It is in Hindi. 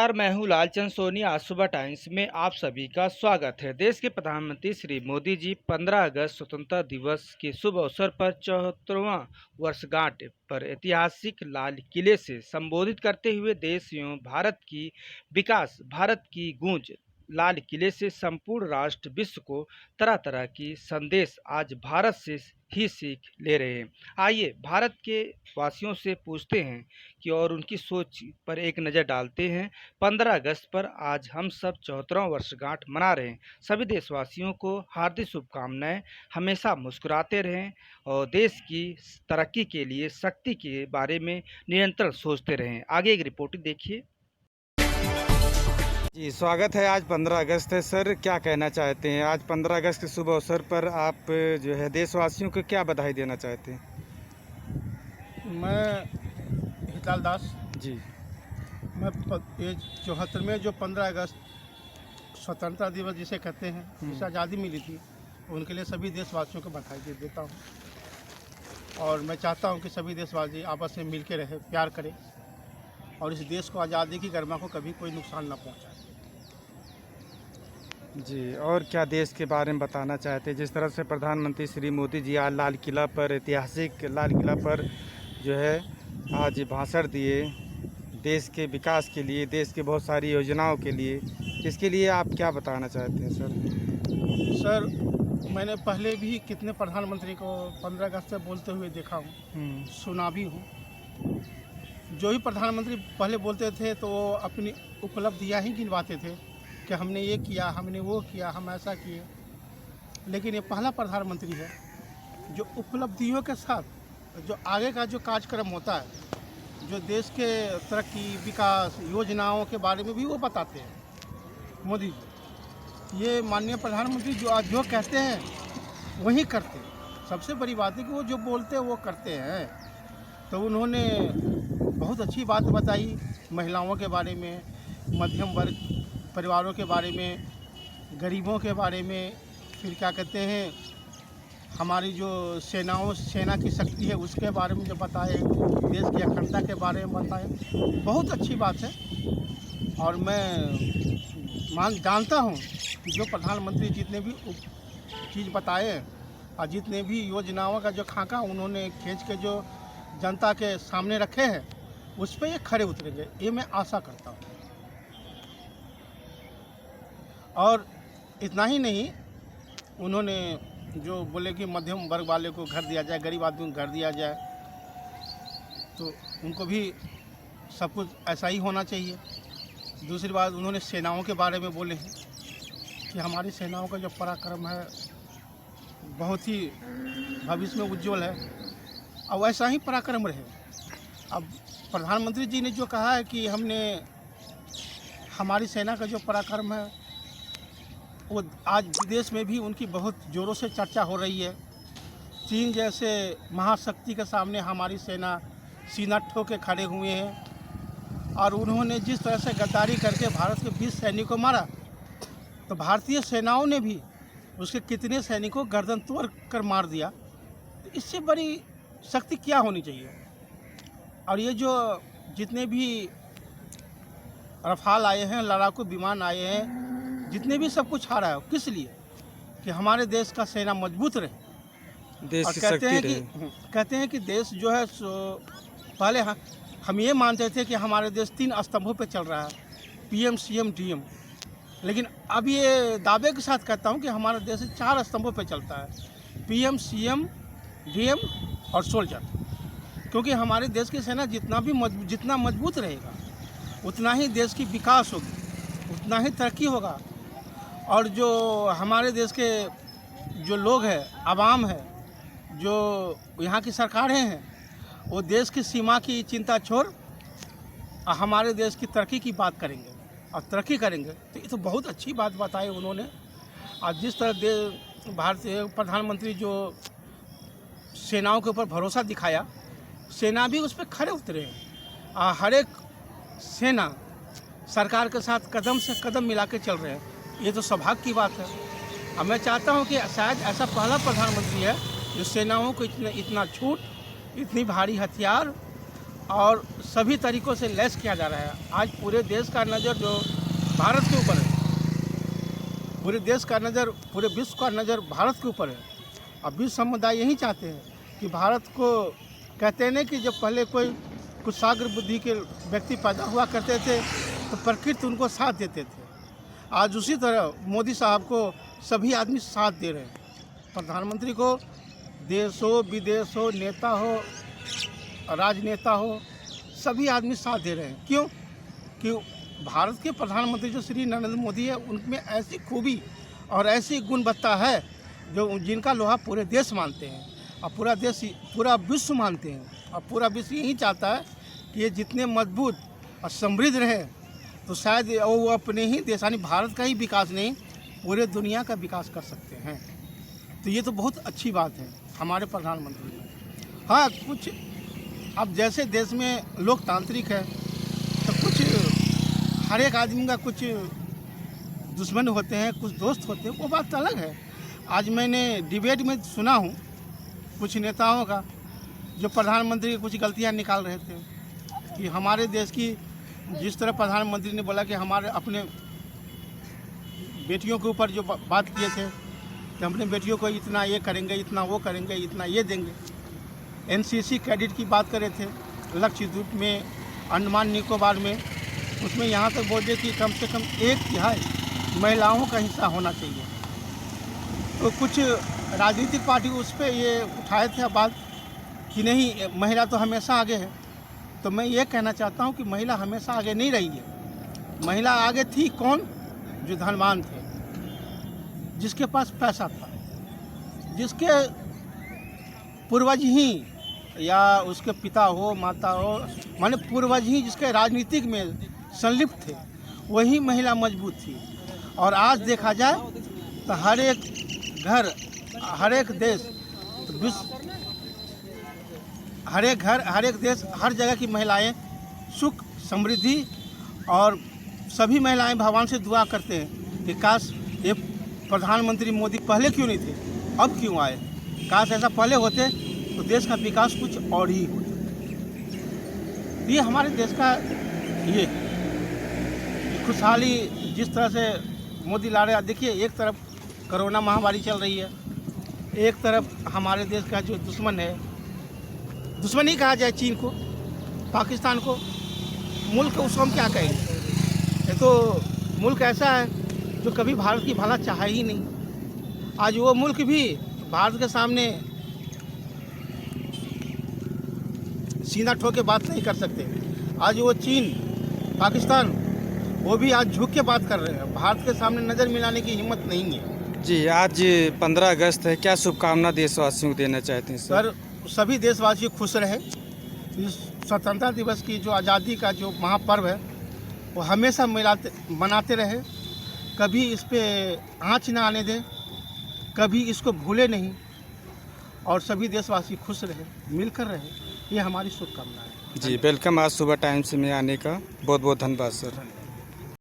नमस्कार, मैं हूँ लालचंद सोनी। आज सुबह टाइम्स में आप सभी का स्वागत है। देश के प्रधानमंत्री श्री मोदी जी 15 अगस्त स्वतंत्रता दिवस के शुभ अवसर पर 74वां वर्षगांठ पर ऐतिहासिक लाल किले से संबोधित करते हुए देश एवं भारत की विकास, भारत की गूंज, लाल किले से संपूर्ण राष्ट्र विश्व को तरह तरह की संदेश आज भारत से ही सीख ले रहे हैं। आइए भारत के वासियों से पूछते हैं कि और उनकी सोच पर एक नज़र डालते हैं। 15 अगस्त पर आज हम सब 74वां वर्षगांठ मना रहे हैं। सभी देशवासियों को हार्दिक शुभकामनाएं। हमेशा मुस्कुराते रहें और देश की तरक्की के लिए शक्ति के बारे में निरंतर सोचते रहें। आगे एक रिपोर्ट देखिए। जी, स्वागत है। आज 15 अगस्त है सर, क्या कहना चाहते हैं? आज 15 अगस्त के शुभ अवसर पर आप जो है देशवासियों को क्या बधाई देना चाहते हैं? मैं हिताल दास जी। मैं ये 74 में जो 15 अगस्त स्वतंत्रता दिवस जिसे कहते हैं, जिसे आज़ादी मिली थी, उनके लिए सभी देशवासियों को बधाई देता हूँ। और मैं चाहता हूँ कि सभी देशवासी आपस में मिल के रहे, प्यार करें और इस देश को आज़ादी की गरिमा को कभी कोई नुकसान ना पहुँचाए। जी, और क्या देश के बारे में बताना चाहते हैं? जिस तरह से प्रधानमंत्री श्री मोदी जी आज लाल किला पर, ऐतिहासिक लाल किला पर जो है आज भाषण दिए देश के विकास के लिए, देश की बहुत सारी योजनाओं के लिए, इसके लिए आप क्या बताना चाहते हैं सर, मैंने पहले भी कितने प्रधानमंत्री को 15 अगस्त से बोलते हुए देखा हूँ, सुना भी हूँ। जो भी प्रधानमंत्री पहले बोलते थे तो वो अपनी उपलब्धियाँ ही गिनवाते थे कि हमने ये किया, हमने वो किया, हम ऐसा किए। लेकिन ये पहला प्रधानमंत्री है जो उपलब्धियों के साथ जो आगे का जो कार्यक्रम होता है, जो देश के तरक्की, विकास, योजनाओं के बारे में भी वो बताते हैं। मोदी जी, ये माननीय प्रधानमंत्री जो कहते हैं वही करते हैं। सबसे बड़ी बात है कि वो जो बोलते हैं वो करते हैं। तो उन्होंने बहुत अच्छी बात बताई महिलाओं के बारे में, मध्यम वर्ग परिवारों के बारे में, गरीबों के बारे में, फिर क्या कहते हैं हमारी जो सेना की शक्ति है उसके बारे में जो बताए, देश की अखंडता के बारे में बताए। बहुत अच्छी बात है। और मैं जानता हूँ कि जो प्रधानमंत्री जितने भी चीज़ बताए और जितने भी योजनाओं का जो खाका उन्होंने खींच के जो जनता के सामने रखे हैं, उस पर ये खरे उतरेंगे, ये मैं आशा करता हूँ। और इतना ही नहीं, उन्होंने जो बोले कि मध्यम वर्ग वाले को घर दिया जाए, गरीब आदमी को घर दिया जाए, तो उनको भी सब कुछ ऐसा ही होना चाहिए। दूसरी बात, उन्होंने सेनाओं के बारे में बोले हैं कि हमारी सेनाओं का जो पराक्रम है बहुत ही भविष्य में उज्जवल है और वैसा ही पराक्रम रहे। अब प्रधानमंत्री जी ने जो कहा है कि हमारी सेना का जो पराक्रम है वो आज विदेश में भी उनकी बहुत ज़ोरों से चर्चा हो रही है। चीन जैसे महाशक्ति के सामने हमारी सेना सीना ठोक के खड़े हुए हैं। और उन्होंने जिस तरह से गद्दारी करके भारत के 20 सैनिकों को मारा, तो भारतीय सेनाओं ने भी उसके कितने सैनिकों को गर्दन तोड़ कर मार दिया। तो इससे बड़ी शक्ति क्या होनी चाहिए। और ये जो जितने भी रफाल आए हैं, लड़ाकू विमान आए हैं, जितने भी सब कुछ आ रहा है, किस लिए? कि हमारे देश का सेना मजबूत रहे। देश और की शक्ति कहते हैं कि देश जो है पहले हम ये मानते थे कि हमारे देश 3 स्तंभों पे चल रहा है, PM, CM, DM। लेकिन अब ये दावे के साथ कहता हूँ कि हमारा देश 4 स्तंभों पे चलता है, PM, CM, DM और सोल्जर। क्योंकि हमारे देश की सेना जितना मजबूत रहेगा, उतना ही देश की विकास होगी, उतना ही तरक्की होगा। और जो हमारे देश के जो लोग हैं, आवाम है, जो यहाँ की सरकारें हैं, वो देश की सीमा की चिंता छोड़ हमारे देश की तरक्की की बात करेंगे और तरक्की करेंगे। तो ये तो बहुत अच्छी बात बताई उन्होंने। और जिस तरह भारतीय प्रधानमंत्री जो सेनाओं के ऊपर भरोसा दिखाया, सेना भी उस पर खड़े उतरे हैं। हर एक सेना सरकार के साथ कदम से कदम मिला के चल रहे हैं। ये तो सौभाग्य की बात है। अब मैं चाहता हूँ कि शायद ऐसा पहला प्रधानमंत्री है जो सेनाओं को इतना छूट, इतनी भारी हथियार और सभी तरीक़ों से लैस किया जा रहा है। आज पूरे देश का नज़र जो भारत के ऊपर है, पूरे देश का नज़र, पूरे विश्व का नज़र भारत के ऊपर है। अब विश्व समुदाय यही चाहते हैं कि भारत को, कहते हैं ना कि जब पहले कोई कुछ सागर बुद्धि के व्यक्ति पैदा हुआ करते थे तो प्रकृति उनको साथ देते थे। आज उसी तरह मोदी साहब को सभी आदमी साथ दे रहे हैं। प्रधानमंत्री को देश हो, विदेश हो, नेता हो, राजनेता हो, सभी आदमी साथ दे रहे हैं। क्यों? कि भारत के प्रधानमंत्री जो श्री नरेंद्र मोदी है, उनमें ऐसी खूबी और ऐसी गुणवत्ता है जो जिनका लोहा पूरे देश मानते हैं और पूरा विश्व मानते हैं। और पूरा विश्व यही चाहता है कि ये जितने मजबूत और समृद्ध रहे, तो शायद वो अपने ही देश यानी भारत का ही विकास नहीं, पूरे दुनिया का विकास कर सकते हैं। तो ये तो बहुत अच्छी बात है हमारे प्रधानमंत्री की। हाँ, कुछ अब जैसे देश में लोकतांत्रिक है तो कुछ हर एक आदमी का कुछ दुश्मन होते हैं, कुछ दोस्त होते हैं, वो बात अलग है। आज मैंने डिबेट में सुना हूँ कुछ नेताओं का, जो प्रधानमंत्री की कुछ गलतियाँ निकाल रहे थे कि हमारे देश की, जिस तरह प्रधानमंत्री ने बोला कि हमारे अपने बेटियों के ऊपर जो बात किए थे कि अपने बेटियों को इतना ये करेंगे, इतना वो करेंगे, इतना ये देंगे। एनसीसी कैडेट की बात करे थे लक्षद्वीप में, अंडमान निकोबार में, उसमें यहाँ तक बोले कि कम से कम 1/3 महिलाओं का हिस्सा होना चाहिए। तो कुछ राजनीतिक पार्टी उस पर ये उठाए थे बात कि नहीं, महिला तो हमेशा आगे है। तो मैं ये कहना चाहता हूँ कि महिला हमेशा आगे नहीं रही है। महिला आगे थी कौन? जो धनवान थे, जिसके पास पैसा था, जिसके पूर्वज ही या उसके पिता हो, माता हो, माने पूर्वज ही जिसके राजनीतिक में संलिप्त थे, वही महिला मजबूत थी। और आज देखा जाए तो हर एक घर, हर एक देश, हर एक घर, हर एक देश, हर जगह की महिलाएं सुख, समृद्धि, और सभी महिलाएं भगवान से दुआ करते हैं कि काश ये प्रधानमंत्री मोदी पहले क्यों नहीं थे, अब क्यों आए। काश ऐसा पहले होते तो देश का विकास कुछ और ही होता। ये हमारे देश का ये खुशहाली जिस तरह से मोदी ला रहे हैं। देखिए, एक तरफ कोरोना महामारी चल रही है, एक तरफ हमारे देश का जो दुश्मन है, दुश्मन ही कहा जाए चीन को, पाकिस्तान को, मुल्क उसको हम क्या कहेंगे। ये तो मुल्क ऐसा है जो कभी भारत की भला चाहा ही नहीं। आज वो मुल्क भी भारत के सामने सीना ठोक के बात नहीं कर सकते। आज वो चीन, पाकिस्तान, वो भी आज झुक के बात कर रहे हैं। भारत के सामने नज़र मिलाने की हिम्मत नहीं है। जी, आज 15 अगस्त है, क्या शुभकामना देशवासियों को देना चाहते हैं सर? सभी देशवासी खुश रहे। इस स्वतंत्रता दिवस की जो आज़ादी का जो महापर्व है, वो हमेशा मनाते रहे। कभी इस पे आँच ना आने दें, कभी इसको भूले नहीं, और सभी देशवासी खुश रहे, मिलकर रहे। ये हमारी शुभकामना है। जी, वेलकम आज सुबह टाइम्स में आने का। बहुत बहुत धन्यवाद सर।